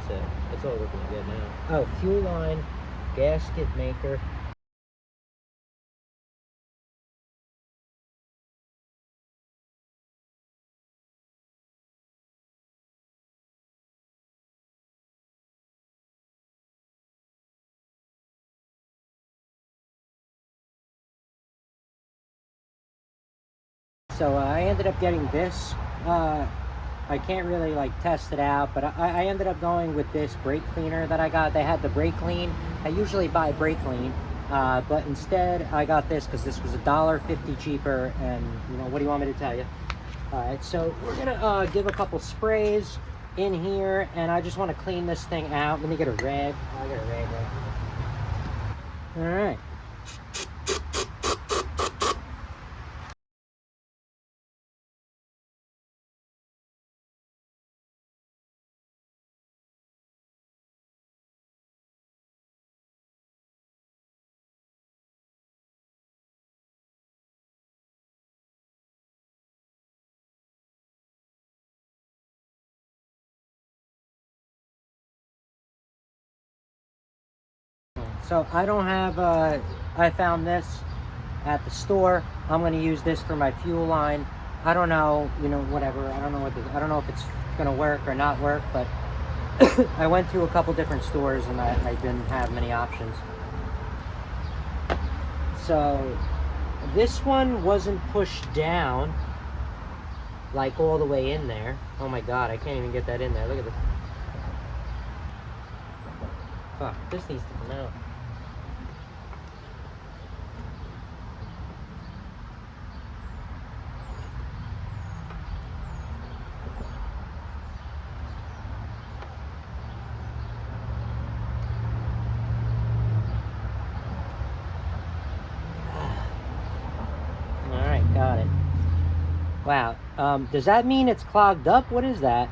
that's it. It's all looking good now. Oh, fuel line, gasket maker. So I ended up getting this. I can't really like test it out, but I ended up going with this brake cleaner that I got. They had the brake clean. I usually buy brake clean, but instead I got this because this was $1.50 cheaper. And you know, what do you want me to tell you? All right, so we're gonna give a couple sprays in here, and I just want to clean this thing out. Let me get a rag. I'll get a rag. All right. So I don't have, I found this at the store. I'm going to use this for my fuel line. I don't know, you know, whatever. I don't know I don't know if it's going to work or not work, but I went through a couple different stores and I didn't have many options. So this one wasn't pushed down like all the way in there. Oh my God, I can't even get that in there. Look at this. Fuck, this needs to come out. Alright, got it. Wow. Does that mean it's clogged up? What is that?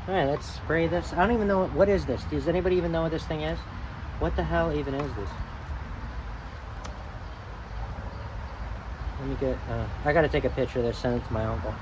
Alright, let's spray this. I don't even know what is this. Does anybody even know what this thing is? What the hell even is this? Let me get, I gotta take a picture of this, send it to my uncle.